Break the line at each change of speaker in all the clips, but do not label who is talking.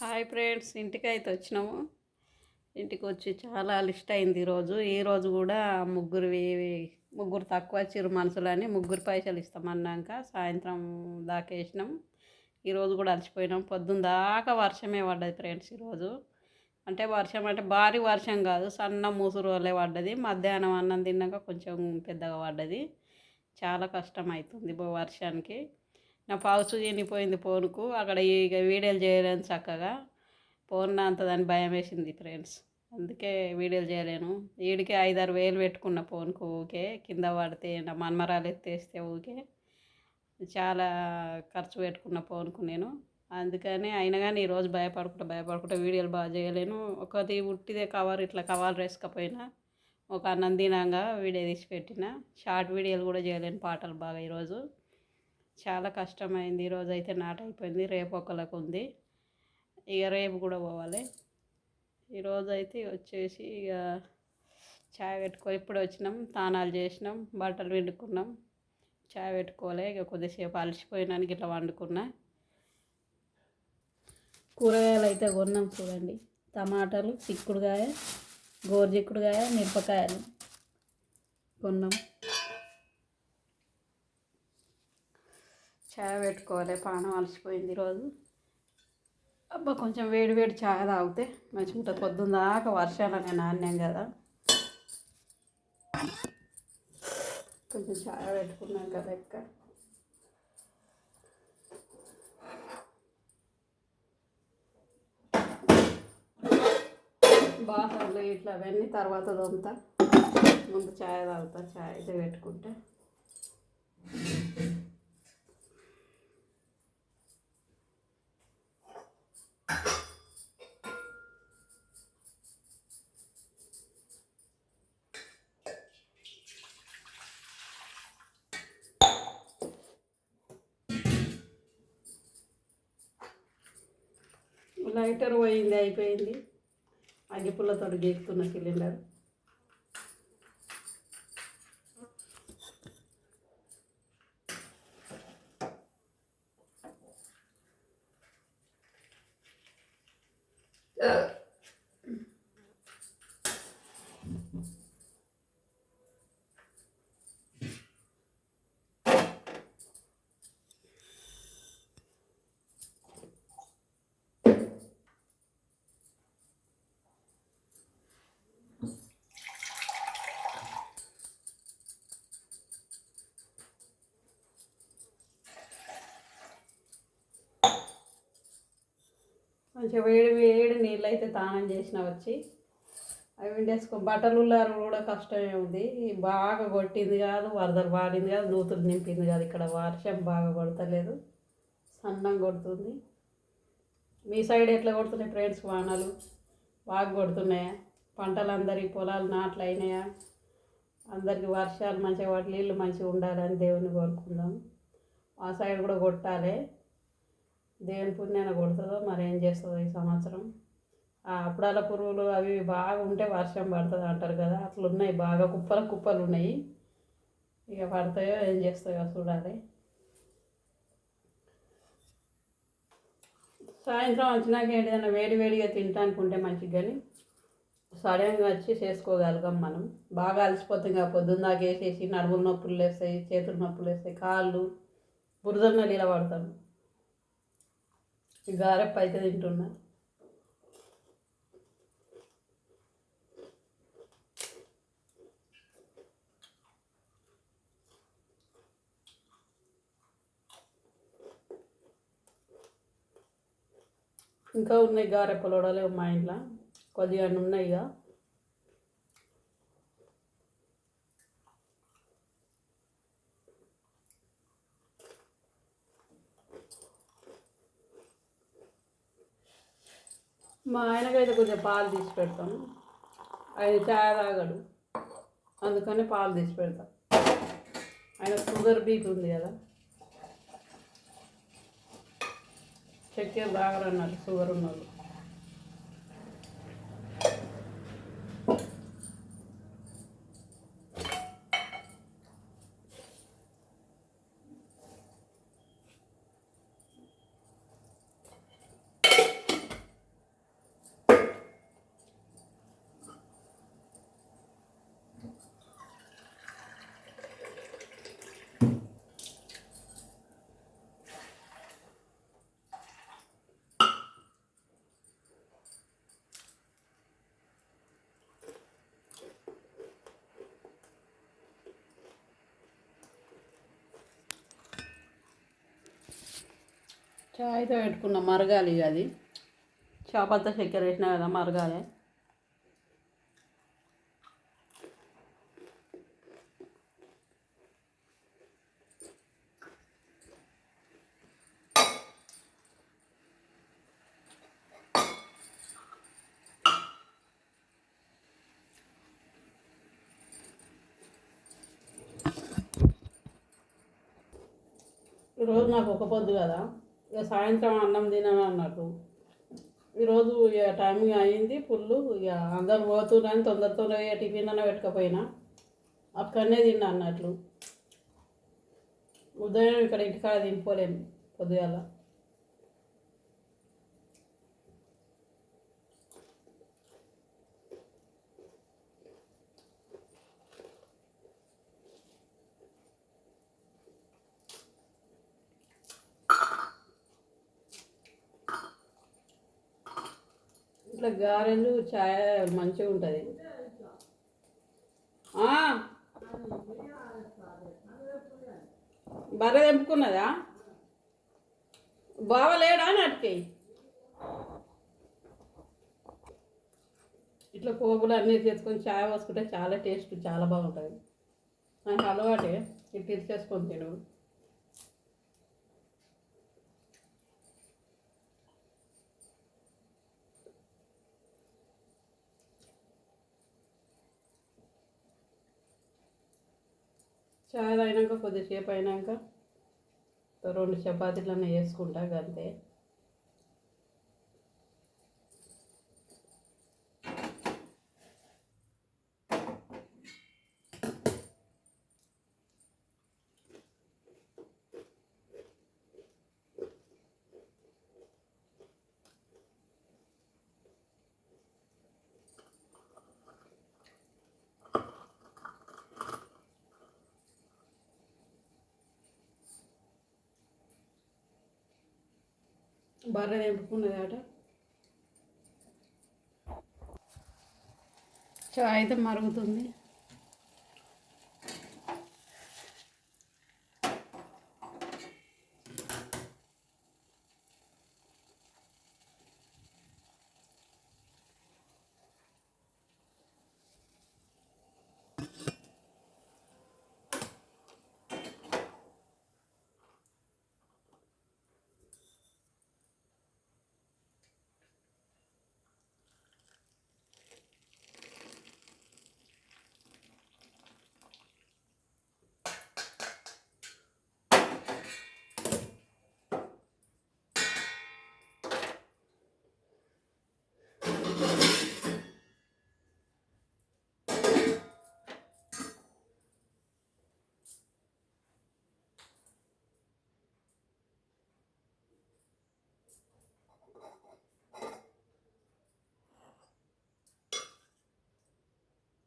Hi friends, ఇంటికి అయితే వచ్చినాము. ఇంటికి వచ్చి చాలా లిస్ట్ అయింది ఈరోజు కూడా ముగ్గురు తక్కువ వచ్చిర్రు మనుషులని ముగ్గురు పైసలు ఇస్తామన్నాక సాయంత్రం దాకా వేసినాం. ఈరోజు కూడా అలసిపోయినాం. పొద్దున్న దాకా వర్షమే పడ్డది ఫ్రెండ్స్. ఈరోజు వర్షం అంటే భారీ వర్షం కాదు, సన్న మూసురు వల్లే పడ్డది. మధ్యాహ్నం అన్నం తిన్నాక కొంచెం పెద్దగా పడ్డది. చాలా కష్టం అవుతుంది వర్షానికి. నా పౌచ్ చినిపోయింది ఫోన్కు. అక్కడ ఇక వీడియోలు చేయలేను చక్కగా. ఫోన్ అంతదని భయం వేసింది ఫ్రెండ్స్, అందుకే వీడియోలు చేయలేను. వీడికి 5-6 వేలు పెట్టుకున్న ఫోన్కు. ఊకే కింద పడితే నా మన్మరాలు ఎత్తేస్తే ఊకే చాలా ఖర్చు పెట్టుకున్న ఫోన్కు నేను. అందుకని అయినా కానీ ఈరోజు భయపడుకుంటా వీడియోలు బాగా చేయలేను. ఒకటి ఉట్టిదే కవర్ ఇట్లా కవర్ వేసుకపోయినా ఒక అన్నం తినంగా వీడియో తీసి పెట్టిన. షార్ట్ వీడియోలు కూడా చేయలేను పాటలు బాగా. ఈరోజు చాలా కష్టమైంది. ఈరోజు అయితే నాట అయిపోయింది. రేపు ఒకళ్ళకు ఉంది, ఇక రేపు కూడా పోవాలి. ఈరోజు అయితే వచ్చేసి ఇక చాయ్ ఇప్పుడు వచ్చినాం, స్నానాలు చేసినాం, బట్టలు పిండుకున్నాం, చాయ్ పెట్టుకోవాలి. ఇక కొద్దిసేపు అలసిపోయినానికి ఇట్లా వండుకున్నా. కూరగాయలు అయితే కొన్నాం చూడండి. టమాటాలు, చిక్కుడుకాయ, గోరుచిక్కుడుకాయ, మిరపకాయలు కొన్నాం. చాయ్ పెట్టుకోవాలి, పానం అలసిపోయింది ఈరోజు. అబ్బా కొంచెం వేడి వేడి చాయ్ తాగితే మంచిగా ఉంటుంది. పొద్దున్న దాకా వర్షాలనే నాణ్యం కదా. కొంచెం చాయ్ పెట్టుకున్నాం కదా. బాసనలు ఇట్లా అవన్నీ తర్వాత తోముతా, ముందు చాయ్ తాగుతా. చాయ్ అయితే పెట్టుకుంటే లైటర్ పోయింది, అయిపోయింది. అగ్గిపుల్లతో గీకుతున్న సిలిండర్. మంచిగా వేడి వేడి నీళ్ళు అయితే స్నానం చేసిన వచ్చి అవి విండేసుకో. బట్టలు కూడా కష్టమే ఉంది. బాగా కొట్టింది కాదు, వరదలు పాడింది కాదు, నూతులు నింపింది కాదు. ఇక్కడ వర్షం బాగా కొడతలేదు, సన్నం కొడుతుంది. మీ సైడ్ ఎట్లా కొడుతున్నాయి ఫ్రెండ్స్? వానలు బాగా కొడుతున్నాయా? పంటలు అందరి పొలాలు నాట్లు అయినాయా? అందరికి వర్షాలు మంచిగా వాటి నీళ్ళు మంచిగా ఉండాలని దేవుని కోరుకుందాం. మా సైడ్ కూడా కొట్టాలి. దేవుని పుణ్యాన కొడుతుందో మరి ఏం చేస్తుందో ఈ సంవత్సరం. అప్పుడాల పురుగులు అవి బాగా ఉంటే వర్షం పడుతుంది అంటారు కదా, అట్లున్నాయి. బాగా కుప్పలు ఉన్నాయి. ఇక పడతాయో ఏం చేస్తాయో చూడాలి. సాయంత్రం వచ్చినాక ఏదైనా వేడిగా తింటానుకుంటే మంచిగా, కానీ సడన్గా వచ్చి చేసుకోగలిగాం మనం. బాగా అలసిపోతాం కదా, పొద్దున్న దాకా వేసేసి నడుములు నొప్పులు లేస్తాయి, చేతులు నొప్పులు వేస్తాయి, కాళ్ళు బురదన్న నీళ్ళ పడతాను. ఈ గారెప్ప అయితే తింటున్నా. ఇంకా ఉన్నాయి గారెప్పలు వడలేవు మా ఇంట్లో, కొద్దిగా ఉన్నాయి ఇక. మా ఆయనకైతే కొంచెం పాలు తీసి పెడతాను. ఆయన చాయ్ తాగడు, అందుకని పాలు తీసి పెడతాను. ఆయన షుగర్ బీపీ ఉంది కదా, చక్కెర తాగరన్నారు షుగర్ ఉన్నవాళ్ళు. చాయ్తో పెట్టుకున్న మరగాలి అది చాపంతా చక్కెర వేసినా కదా మరగాలి. ఈరోజు నాకు ఒక పొద్దు కదా, ఇక సాయంత్రం అన్నం తినను అన్నట్టు. ఈరోజు ఇక టైమింగ్ అయింది ఫుల్. ఇక అందరు పోతున్నాను తొందర తొందరగా టిఫిన్ అన్న పెట్టుకపోయినా అక్కడనే తిన్నా అన్నట్లు. ఉదయం ఇక్కడ ఇంటికాడ తినిపోలేను పొద్దుగాల. ఇట్లా గారెలు ఛాయ్ మంచిగా ఉంటుంది. బర్రె తెంపుకున్నదా బావలేడా నాటికి. ఇట్లా పోపులు అన్నీ చేసుకొని ఛాయ్ పోసుకుంటే చాలా టేస్ట్ చాలా బాగుంటుంది. నాకు అలవాటే ఇట్లా చేసుకొని తిను. చాయ్ అయినాక కొద్దిసేపు అయినాక 2 చపాతీలన్నా వేసుకుంటా అంతే. బర్రె తెంపుకున్నదాట. చాయ్ అయితే మరుగుతుంది.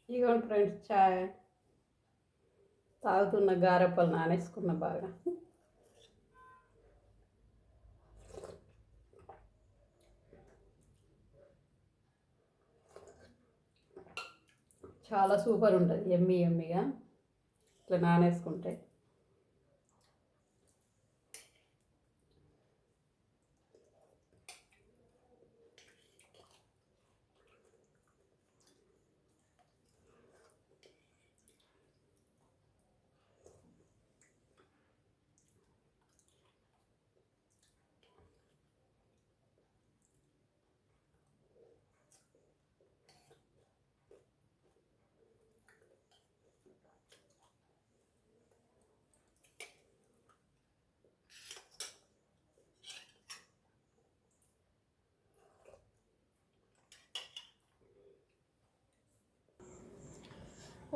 ఇదిగోండి ఫ్రెండ్స్, చాయ్ తాగుతున్న. గారెప్పలు నానేసుకున్న బాగా. చాలా సూపర్ ఉంటుంది, ఎమ్మిగా ఇట్లా నానేసుకుంటే.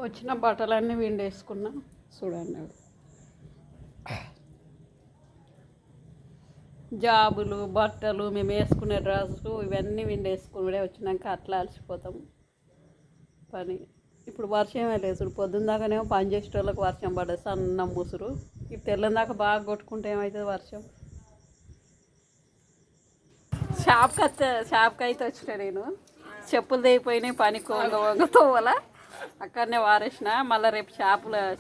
వచ్చిన బట్టలన్నీ విండేసుకున్నా చూడండి. జాబులు, బట్టలు, మేము వేసుకునే డ్రెస్సు ఇవన్నీ విండేసుకునే వచ్చినాక అట్లా అలసిపోతాము పని. ఇప్పుడు వర్షమే లేదు. పొద్దున్న దాకానేమో పని చేసేటోళ్ళకి వర్షం పడదు, సన్న ముసురు. ఇప్పుడు తెల్లని దాకా బాగా కొట్టుకుంటే ఏమవుతుంది వర్షం. షాప్కి అయితే వచ్చిన నేను. చెప్పులు తెగిపోయినాయి, పని వంగతో వల్ల అక్కడనే వారేసిన. మళ్ళీ రేపు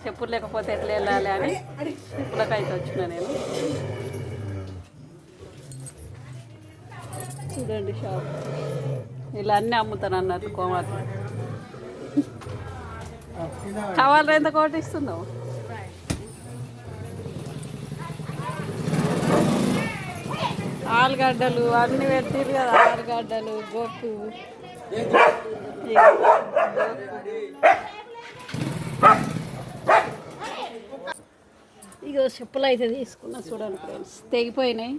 చెప్పులు లేకపోతే ఎట్లా వెళ్ళాలి అని చెప్పులకైతే వచ్చిన నేను. చూడండి షాప్ ఇలా అన్నీ అమ్ముతాను అన్నట్టు కోమాట్లు. కవర్లు ఎంత కోటిస్తున్నావు? ఆలుగడ్డలు అన్నీ పెట్టిరు కదా, ఆలుగడ్డలు గొప్పు. ఇగో చెప్పులు అయితే తీసుకున్నా చూడండి ఫ్రెండ్స్, తెగిపోయినాయి.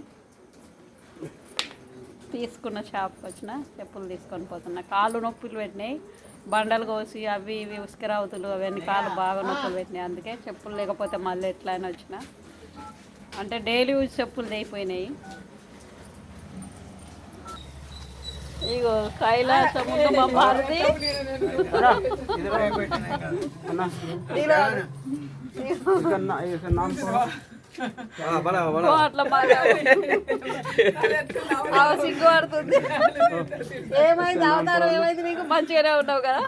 తీసుకున్న షాప్కి వచ్చిన చెప్పులు తీసుకొని పోతున్నా. కాళ్ళు నొప్పులు పెట్టినాయి, బండలు కోసి అవి ఇవి ఉసుకరావుతులు అవన్నీ కాళ్ళు బాగా నొప్పులు పెట్టినాయి. అందుకే చెప్పులు లేకపోతే మళ్ళీ ఎట్లా అని వచ్చిన. అంటే డైలీ యూజ్ చెప్పులు తెగిపోయినాయి. ఇగో కైలాసం మా మారుతి అట్లా సిగ్గు పడుతుంది. ఏమైంది అవతారం, ఏమైంది నీకు? మంచిగానే ఉన్నావు కదా.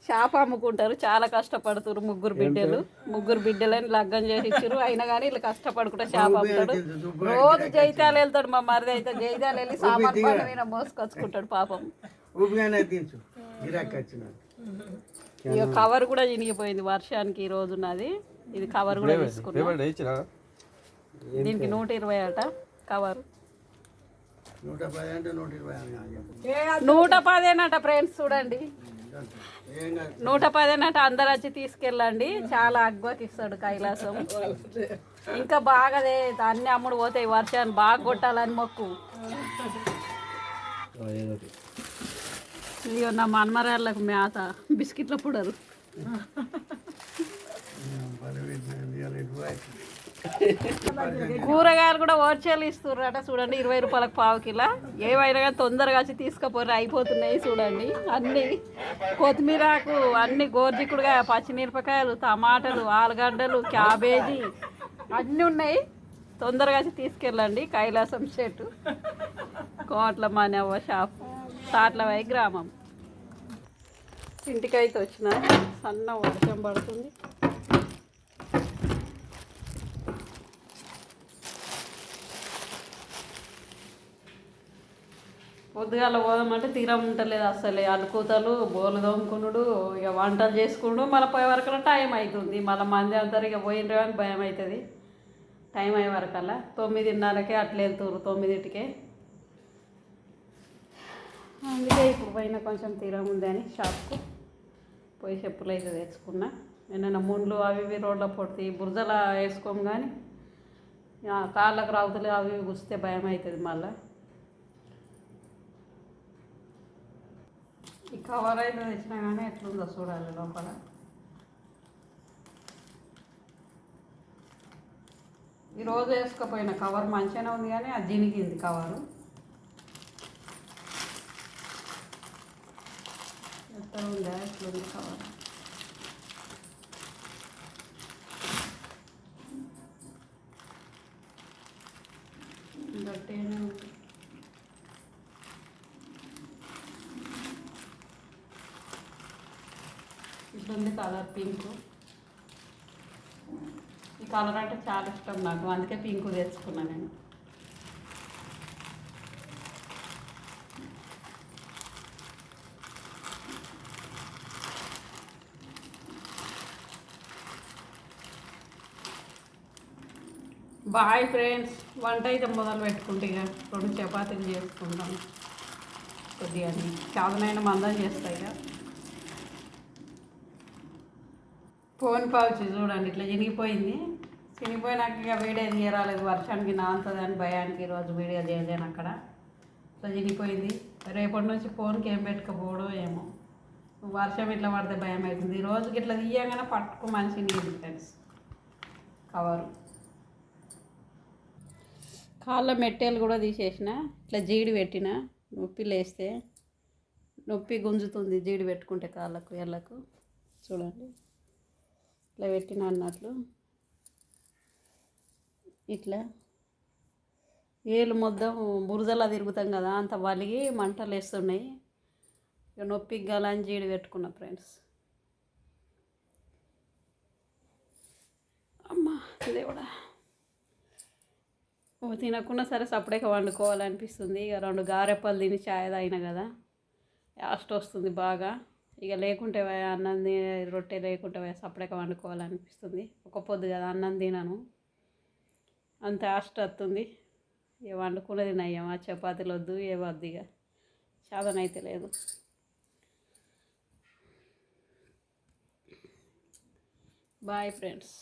షాప్ అమ్ముకుంటారు, చాలా కష్టపడుతారు. ముగ్గురు బిడ్డలని లగ్గం చేసి ఇచ్చారు. అయినా కానీ వీళ్ళు కష్టపడుకుంటా షాప్ అమ్ముతాడు. రోజు జైతాలు వెళ్తాడు మా మరిది అయితే. జైతాలు వెళ్ళి సామాన్ పండు మీద మోసుకొచ్చుకుంటాడు పాపం. ఇక కవర్ కూడా చినిగిపోయింది వర్షానికి. ఈ రోజు ఉన్నది ఇది కవర్ కూడా తీసుకున్నా. దీనికి 120 అట కవర్. 110 అట ఫ్రెండ్స్, చూడండి 110 అట. అందరు వచ్చి తీసుకెళ్ళండి, చాలా అగ్గువకి ఇస్తాడు కైలాసం. ఇంకా బాగాదే అన్ని అమ్ముడు పోతాయి. వర్షాన్ని బాగా కొట్టాలని మొక్కు. ఇక నా మన్మరాళ్ళకు మేత బిస్కెట్ల పుడరు. కూరగాయలు కూడా ఓర్చేలు ఇస్తున్నారట చూడండి, 20 రూపాయలకు పావు కిలో. ఏవైనా కానీ తొందరగా వచ్చి తీసుకుపోరు, అయిపోతున్నాయి చూడండి. అన్నీ కొత్తిమీరకు, అన్ని గోర్జిక్కుడుగా, పచ్చిమిరపకాయలు, టమాటాలు, ఆలుగడ్డలు, క్యాబేజీ అన్నీ ఉన్నాయి. తొందరగా వచ్చి తీసుకెళ్ళండి. కైలాసం చెట్టు, కోట్ల మానవ షాప్, తాట్లవై గ్రామం. ఇంటికైతే వచ్చిన సన్న వర్షం పడుతుంది. పొద్దుగాల పోదామంటే తీరం ఉంటలేదు అసలే. అలుకూతలు, బోలు దోముకునుడు, ఇక వంటలు చేసుకున్నాడు. మళ్ళీ పోయే వరకల్లా టైం అవుతుంది. మళ్ళీ మంది అందరు ఇక పోయినరే అని భయం అవుతుంది. టైం అయ్యే వరకల్లా 9:30కే అట్లా వెళ్తున్నారు, 9కే. అందుకే ఇప్పుడు పైన కొంచెం తీరం ఉందని షాప్కు పోయి చెప్పులు అయితే తెచ్చుకున్నా. ఏమైనా ముండ్లు అవి ఇవి రోడ్ల పొడితే బురదలా వేసుకోము, కానీ కాళ్ళకు రావుతలు అవి ఇవి గుస్తే భయం అవుతుంది. మళ్ళీ ఈ కవర్ అయితే తెచ్చినా కానీ ఎట్లుందో చూడాలి లోపల. ఈరోజు వేసుకపోయిన కవర్ మంచిగానే ఉంది, కానీ అది జినిగింది కవరు. ఎట్లా ఉందా, ఎట్లుంది కవర్? గట్టిగానే ఉంది. ఇట్లుంది కలర్ పింక్. ఈ కలర్ అంటే చాలా ఇష్టం నాకు, అందుకే పింక్ తెచ్చుకున్నాను నేను. బాయ్ ఫ్రెండ్స్, వంట అయితే మొదలు పెట్టుకుంటే ఇక 2 చపాతీలు చేసుకుంటాం. కొద్దిగా చాదనైనా మందం చేస్తాయి ఇక. ఫోన్ పౌచ్ చూడండి ఇట్లా చినిగిపోయింది. చినిగిపోయినాక ఇక వీడియో తీయరాలేదు, వర్షానికి నాంతుంది అని భయానికి ఈరోజు వీడియో తీయలేను. అక్కడ ఇట్లా చినిగిపోయింది. రేపటి నుంచి ఫోన్కి ఏం పెట్టుకోపోవడం ఏమో. వర్షం ఇట్లా పడితే భయం అవుతుంది. ఈ రోజుకి ఇట్లా తీయగానే పట్టుకు మనిషి నీళ్ళు ఫ్రెండ్స్ కవరు. కాళ్ళ మెట్టెలు కూడా తీసేసిన, ఇట్లా జీడి పెట్టిన. నొప్పి లేస్తే నొప్పి గుంజుతుంది జీడి పెట్టుకుంటే కాళ్ళకు ఎళ్ళకు. చూడండి ఇట్లా పెట్టిన అన్నట్లు. ఇట్లా ఏళ్ళు మొత్తం బురదలా తిరుగుతాం కదా, అంత వలిగి మంటలు వేస్తున్నాయి. ఇక నొప్పికి గలని జీడి పెట్టుకున్నా ఫ్రెండ్స్. అమ్మా దేవుడా, తినకుండా సరే సపరేక వండుకోవాలనిపిస్తుంది. ఇక 2 గారెప్పలు తిని చాయ్ తాగిన కదా, యాస్ట్ వస్తుంది బాగా. ఇక లేకుంటే అన్నం రొట్టె లేకుంటే సపరేక వండుకోవాలనిపిస్తుంది. ఒక పొద్దు కదా అన్నం తినను, అంత యాస్ట్ వస్తుంది. ఇక వండుకున్నది నయ్యం, ఆ చపాతీలు వద్దు ఏ వద్దు, ఇక చాదనైతే లేదు. Bye friends.